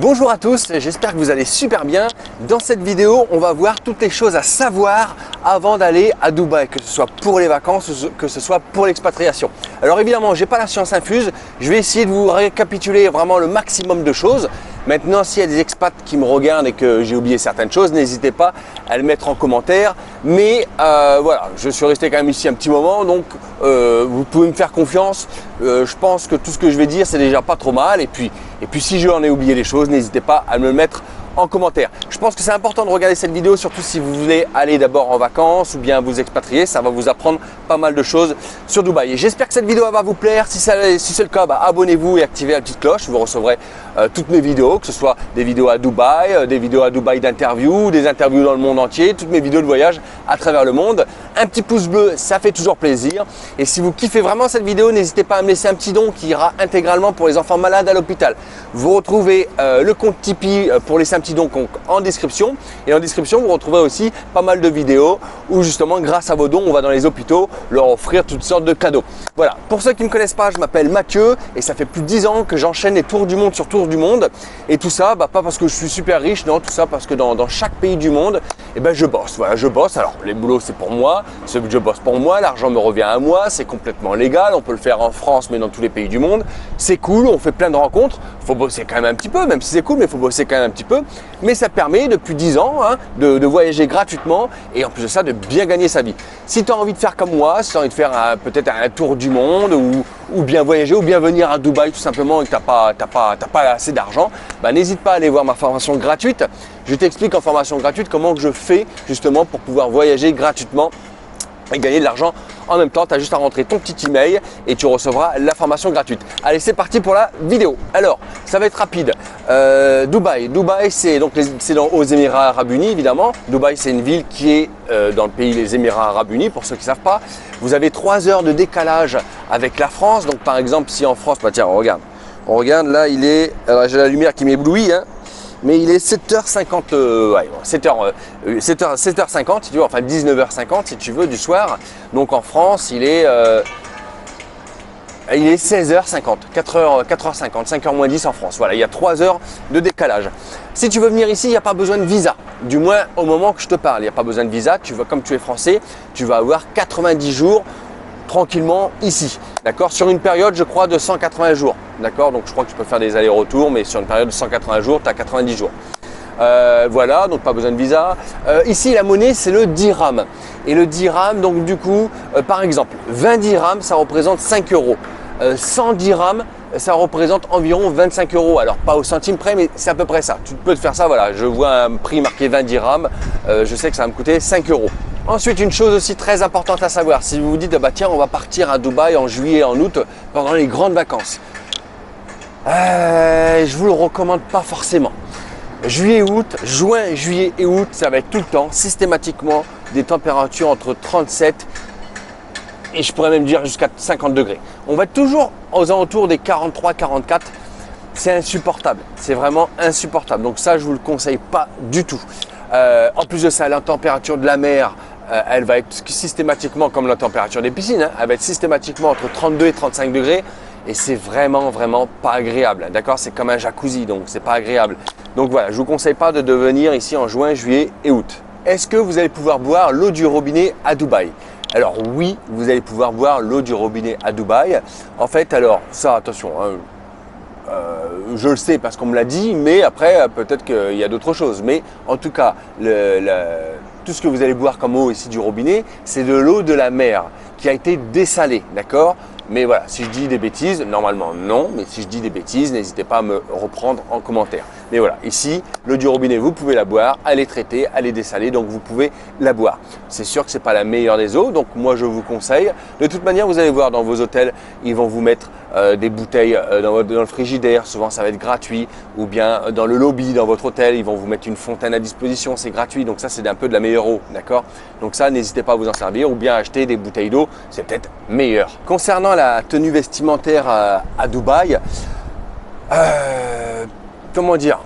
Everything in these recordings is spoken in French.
Bonjour à tous, j'espère que vous allez super bien. Dans cette vidéo, on va voir toutes les choses à savoir avant d'aller à Dubaï, que ce soit pour les vacances ou que ce soit pour l'expatriation. Alors évidemment, je n'ai pas la science infuse, je vais essayer de vous récapituler vraiment le maximum de choses. Maintenant, s'il y a des expats qui me regardent et que j'ai oublié certaines choses, n'hésitez pas à le mettre en commentaire. Mais voilà, je suis resté quand même ici un petit moment, donc vous pouvez me faire confiance. Je pense que tout ce que je vais dire, c'est déjà pas trop mal. Et puis si j'en ai oublié des choses, n'hésitez pas à me le mettre en commentaire. Je pense que c'est important de regarder cette vidéo, surtout si vous voulez aller d'abord en vacances ou bien vous expatrier. Ça va vous apprendre pas mal de choses sur Dubaï. Et j'espère que cette vidéo va vous plaire. Si c'est le cas, abonnez-vous et activez la petite cloche. Vous recevrez toutes mes vidéos, que ce soit des vidéos à Dubaï, des vidéos à Dubaï d'interviews, des interviews dans le monde entier, toutes mes vidéos de voyage à travers le monde. Un petit pouce bleu, ça fait toujours plaisir. Et si vous kiffez vraiment cette vidéo, n'hésitez pas à me laisser un petit don qui ira intégralement pour les enfants malades à l'hôpital. Vous retrouvez le compte Tipeee pour laisser un petit don en description. Et en description, vous retrouverez aussi pas mal de vidéos où justement, grâce à vos dons, on va dans les hôpitaux leur offrir toutes sortes de cadeaux. Voilà, pour ceux qui ne me connaissent pas, je m'appelle Mathieu et ça fait plus de 10 ans que j'enchaîne les tours du monde sur tours du monde. Et tout ça, pas parce que je suis super riche, non, tout ça parce que dans chaque pays du monde, je bosse. Voilà, je bosse. Alors, les boulots, c'est pour moi. Je bosse pour moi, l'argent me revient à moi, c'est complètement légal. On peut le faire en France, mais dans tous les pays du monde. C'est cool, on fait plein de rencontres. Il faut bosser quand même un petit peu, même si c'est cool, mais il faut bosser quand même un petit peu. Mais ça permet depuis 10 ans de voyager gratuitement et en plus de ça, de bien gagner sa vie. Si tu as envie de faire comme moi, si tu as envie de faire peut-être un tour du monde ou bien voyager ou bien venir à Dubaï tout simplement et que tu n'as pas assez d'argent, n'hésite pas à aller voir ma formation gratuite. Je t'explique en formation gratuite comment je fais justement pour pouvoir voyager gratuitement et gagner de l'argent en même temps. Tu as juste à rentrer ton petit email et tu recevras la formation gratuite. Allez, c'est parti pour la vidéo. Alors, ça va être rapide. Dubaï, c'est aux Émirats Arabes Unis évidemment. Dubaï, c'est une ville qui est dans le pays des Émirats Arabes Unis, pour ceux qui ne savent pas. Vous avez 3 heures de décalage avec la France. Donc par exemple, si en France, tiens, on regarde là, il est, alors j'ai la lumière qui m'éblouit, mais il est 7h50, 7h50 si tu veux, enfin 19h50 si tu veux du soir. Donc en France, il est 16h50, 4h50, 5h moins 10 en France. Voilà, il y a 3 heures de décalage. Si tu veux venir ici, il n'y a pas besoin de visa. Du moins au moment que je te parle, il n'y a pas besoin de visa. Comme tu es français, tu vas avoir 90 jours tranquillement ici, d'accord, sur une période je crois de 180 jours, d'accord, donc je crois que tu peux faire des allers-retours, mais sur une période de 180 jours, tu as 90 jours. Voilà, donc pas besoin de visa. Ici la monnaie c'est le dirham, et le dirham donc du coup, par exemple 20 dirhams ça représente 5 euros, 100 dirhams ça représente environ 25 euros, alors pas au centime près mais c'est à peu près ça. Tu peux te faire ça, voilà, je vois un prix marqué 20 dirhams, je sais que ça va me coûter 5 euros. Ensuite, une chose aussi très importante à savoir, si vous vous dites tiens, on va partir à Dubaï en juillet et en août pendant les grandes vacances, je vous le recommande pas forcément. Juin, juillet et août, ça va être tout le temps systématiquement des températures entre 37 et je pourrais même dire jusqu'à 50 degrés. On va être toujours aux alentours des 43, 44. C'est insupportable, c'est vraiment insupportable. Donc ça, je vous le conseille pas du tout. En plus de ça, la température de la mer, elle va être systématiquement comme la température des piscines, elle va être systématiquement entre 32 et 35 degrés et c'est vraiment pas agréable, d'accord, c'est comme un jacuzzi, donc c'est pas agréable. Donc voilà, je vous conseille pas de venir ici en juin, juillet et août. Est-ce que vous allez pouvoir boire l'eau du robinet à Dubaï? Alors oui, vous allez pouvoir boire l'eau du robinet à Dubaï. En fait, alors ça, attention, je le sais parce qu'on me l'a dit, mais après peut-être qu'il y a d'autres choses. Mais en tout cas, tout ce que vous allez boire comme eau ici du robinet, c'est de l'eau de la mer qui a été dessalée, d'accord? Mais voilà, si je dis des bêtises, normalement non, mais si je dis des bêtises, n'hésitez pas à me reprendre en commentaire. Mais voilà, ici, l'eau du robinet, vous pouvez la boire, elle est traitée, elle est dessalée, donc vous pouvez la boire. C'est sûr que ce n'est pas la meilleure des eaux, donc moi je vous conseille. De toute manière, vous allez voir dans vos hôtels, ils vont vous mettre des bouteilles dans le frigidaire, souvent ça va être gratuit, ou bien dans le lobby, dans votre hôtel, ils vont vous mettre une fontaine à disposition, c'est gratuit, donc ça c'est un peu de la meilleure eau, d'accord? Donc ça, n'hésitez pas à vous en servir, ou bien acheter des bouteilles d'eau, c'est peut-être meilleur. Concernant la tenue vestimentaire à Dubaï, comment dire?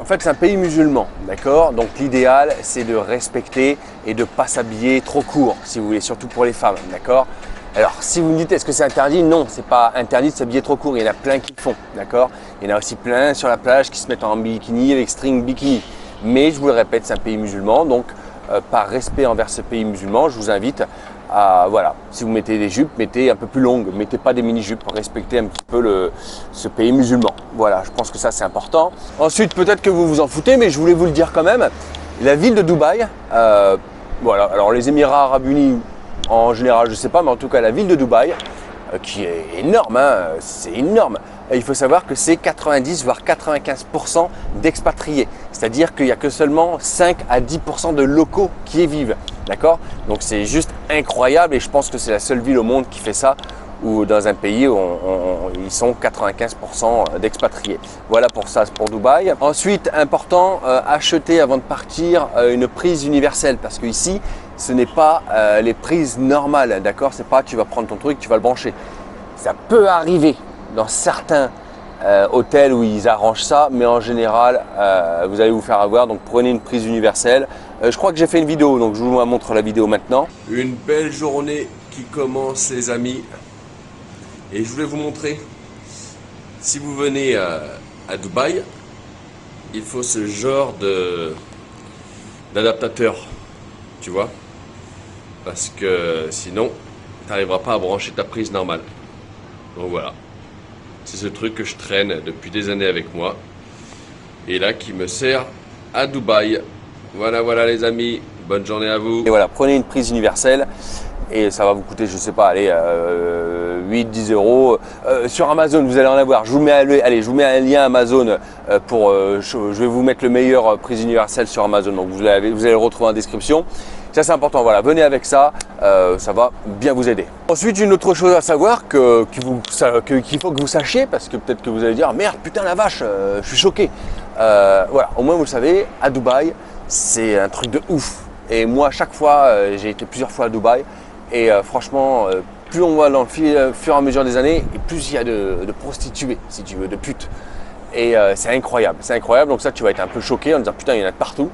En fait, c'est un pays musulman, d'accord? Donc l'idéal, c'est de respecter et de ne pas s'habiller trop court, si vous voulez, surtout pour les femmes, d'accord? Alors, si vous me dites, est-ce que c'est interdit? Non, c'est pas interdit de s'habiller trop court. Il y en a plein qui le font, d'accord? Il y en a aussi plein sur la plage qui se mettent en bikini avec string bikini. Mais je vous le répète, c'est un pays musulman, donc par respect envers ce pays musulman, je vous invite à, voilà, si vous mettez des jupes, mettez un peu plus longues, mettez pas des mini-jupes, respectez un petit peu ce pays musulman. Voilà, je pense que ça c'est important. Ensuite, peut-être que vous vous en foutez, mais je voulais vous le dire quand même. La ville de Dubaï, voilà, alors les Émirats Arabes Unis, en général, je ne sais pas, mais en tout cas la ville de Dubaï, qui est énorme, hein, c'est énorme. Et il faut savoir que c'est 90 voire 95% d'expatriés. C'est-à-dire qu'il n'y a que seulement 5 à 10% de locaux qui y vivent. D'accord? Donc c'est juste incroyable et je pense que c'est la seule ville au monde qui fait ça, ou dans un pays où ils sont 95% d'expatriés. Voilà pour ça, pour Dubaï. Ensuite, important, acheter avant de partir une prise universelle parce que ici, ce n'est pas les prises normales, d'accord? C'est pas tu vas prendre ton truc, tu vas le brancher. Ça peut arriver dans certains hôtels où ils arrangent ça, mais en général, vous allez vous faire avoir. Donc prenez une prise universelle. Je crois que j'ai fait une vidéo, donc je vous montre la vidéo maintenant. Une belle journée qui commence, les amis. Et je voulais vous montrer, si vous venez à Dubaï, il faut ce genre d'adaptateur, tu vois, parce que sinon, tu n'arriveras pas à brancher ta prise normale. Donc voilà, c'est ce truc que je traîne depuis des années avec moi, et là qui me sert à Dubaï. Voilà, voilà les amis, bonne journée à vous. Et voilà, prenez une prise universelle. Et ça va vous coûter, je sais pas, allez, 8-10 euros. Sur Amazon, vous allez en avoir. Je vous mets un lien Amazon je vais vous mettre le meilleur prise universelle sur Amazon. Donc vous allez le retrouver en description. Ça c'est important, voilà, venez avec ça, ça va bien vous aider. Ensuite, une autre chose à savoir qu'il faut que vous sachiez, parce que peut-être que vous allez dire, merde, putain la vache, je suis choqué. Voilà, au moins vous le savez, à Dubaï, c'est un truc de ouf. Et moi, à chaque fois, j'ai été plusieurs fois à Dubaï. Et franchement, plus on va dans le fur et à mesure des années, et plus il y a de prostituées, si tu veux, de putes. Et c'est incroyable, c'est incroyable. Donc ça, tu vas être un peu choqué en disant putain, il y en a de partout.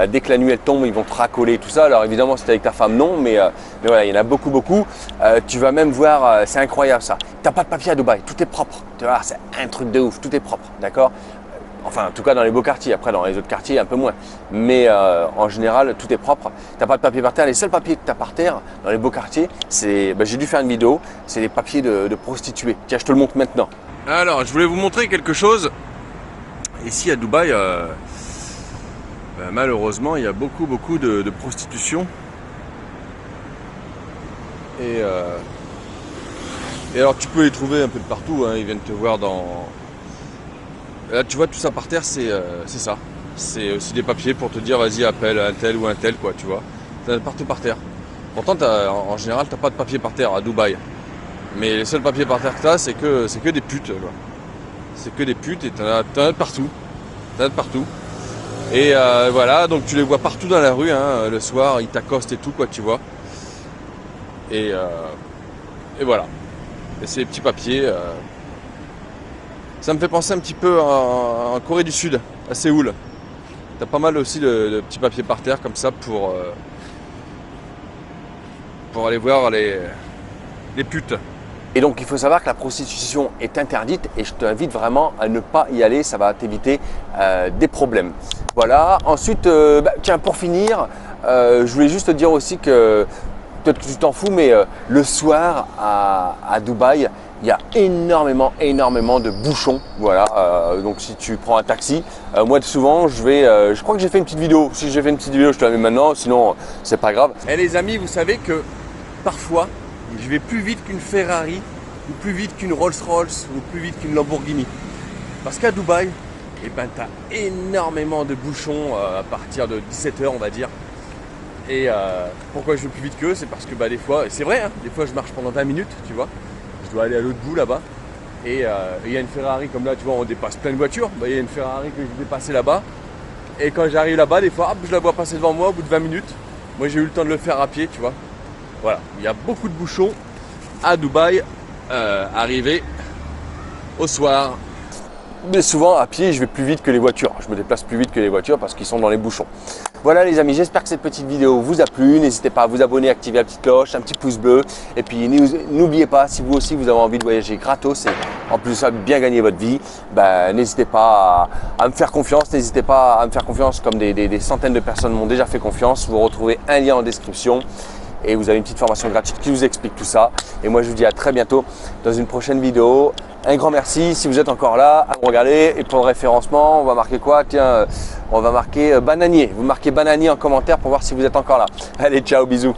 Dès que la nuit elle tombe, ils vont te racoler tout ça. Alors évidemment, si tu es avec ta femme, non, mais voilà, il y en a beaucoup, beaucoup. Tu vas même voir, c'est incroyable ça. Tu n'as pas de papier à Dubaï, tout est propre. Tu vois, c'est un truc de ouf, tout est propre, d'accord? Enfin, en tout cas dans les beaux quartiers, après dans les autres quartiers un peu moins. Mais en général, tout est propre. Tu n'as pas de papier par terre. Les seuls papiers que tu as par terre dans les beaux quartiers, c'est, j'ai dû faire une vidéo, c'est les papiers de prostituées. Tiens, je te le montre maintenant. Alors, je voulais vous montrer quelque chose. Ici à Dubaï, malheureusement, il y a beaucoup de prostitution. Et alors, tu peux les trouver un peu de partout. Hein. Ils viennent te voir dans... Là, tu vois, tout ça par terre, c'est ça. C'est aussi des papiers pour te dire, vas-y, appelle un tel ou un tel, quoi, tu vois. T'as partout par terre. Pourtant, en général, t'as pas de papier par terre à Dubaï. Mais les seuls papiers par terre que t'as, c'est que des putes, quoi. C'est que des putes et t'en as de partout. T'en as de partout. Et voilà, donc tu les vois partout dans la rue, hein, le soir, ils t'accostent et tout, quoi, tu vois. Et voilà. Et ces petits papiers... Ça me fait penser un petit peu en Corée du Sud, à Séoul. T'as pas mal aussi de petits papiers par terre comme ça pour aller voir les putes. Et donc il faut savoir que la prostitution est interdite et je t'invite vraiment à ne pas y aller, ça va t'éviter des problèmes. Voilà, ensuite, tiens, pour finir, je voulais juste te dire aussi que, peut-être que tu t'en fous, mais le soir à Dubaï, il y a énormément de bouchons. Voilà, donc si tu prends un taxi, moi souvent je crois que j'ai fait une petite vidéo. Si j'ai fait une petite vidéo, je te la mets maintenant, sinon c'est pas grave. Et les amis, vous savez que parfois je vais plus vite qu'une Ferrari, ou plus vite qu'une Rolls-Royce, ou plus vite qu'une Lamborghini. Parce qu'à Dubaï, eh ben, tu as énormément de bouchons à partir de 17 h on va dire. Et pourquoi je vais plus vite qu'eux, c'est parce que des fois, et c'est vrai, hein, des fois je marche pendant 20 minutes, tu vois. Je dois aller à l'autre bout là-bas et il y a une Ferrari comme là, tu vois, on dépasse plein de voitures. Il y a une Ferrari que je vais passer là-bas et quand j'arrive là-bas, des fois, hop, je la vois passer devant moi au bout de 20 minutes. Moi, j'ai eu le temps de le faire à pied, tu vois. Voilà, il y a beaucoup de bouchons à Dubaï, arrivé au soir. Mais souvent à pied, je vais plus vite que les voitures. Je me déplace plus vite que les voitures parce qu'ils sont dans les bouchons. Voilà les amis, j'espère que cette petite vidéo vous a plu. N'hésitez pas à vous abonner, activer la petite cloche, un petit pouce bleu. Et puis n'oubliez pas, si vous aussi vous avez envie de voyager gratos et en plus ça bien gagner votre vie, n'hésitez pas à me faire confiance. N'hésitez pas à me faire confiance comme des centaines de personnes m'ont déjà fait confiance. Vous retrouvez un lien en description. Et vous avez une petite formation gratuite qui vous explique tout ça. Et moi, je vous dis à très bientôt dans une prochaine vidéo. Un grand merci si vous êtes encore là à me regarder. Et pour le référencement, on va marquer quoi? Tiens, on va marquer bananier. Vous marquez bananier en commentaire pour voir si vous êtes encore là. Allez, ciao, bisous.